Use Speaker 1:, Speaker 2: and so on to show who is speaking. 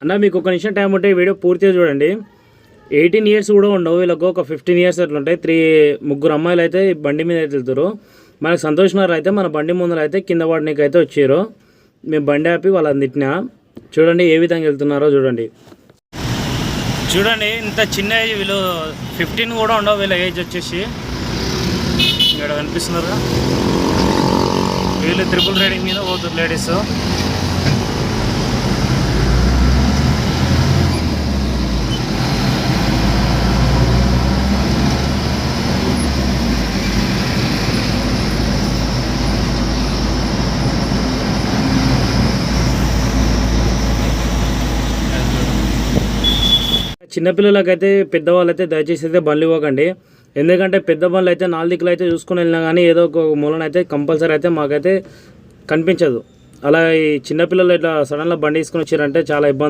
Speaker 1: అన్న మీకు ఒక నిమిషం టైం ఉంటే వీడియో పూర్తిగా చూడండి. 18 ఇయర్స్ కూడా ఉండవు వీళ్ళకు, ఒక 15 ఇయర్స్ అట్లా ఉంటాయి. ముగ్గురు అమ్మాయిలు అయితే బండి మీద అయితే వెళ్తారు. మనకు సంతోష్ నగర్ అయితే మన బండి ముందర అయితే కింద పడడానికి అయితే వచ్చారు. మేము బండి ఆపి వాళ్ళని తిట్టినా. చూడండి ఏ విధంగా వెళ్తున్నారో చూడండి. చూడండి ఇంత చిన్న ఏజ్, వీళ్ళు 15 కూడా ఉండవు వీళ్ళ ఏజ్ వచ్చేసి. ఇక్కడ కనిపిస్తున్నారు. వీళ్ళు ట్రిపుల్ రైడింగ్ మీద పోతారు లేడీస్. చిన్నపిల్లలకైతే పెద్దవాళ్ళైతే దయచేసి అయితే బండ్లు ఇవ్వకండి. ఎందుకంటే పెద్ద బండ్లు అయితే 4 దిక్కులు అయితే చూసుకుని వెళ్ళినా కానీ ఏదో ఒక మూలన అయితే కంపల్సరీ అయితే మాకైతే కనిపించదు. అలా ఈ చిన్నపిల్లలు ఇట్లా సడన్గా బండి తీసుకుని వచ్చారంటే చాలా ఇబ్బంది.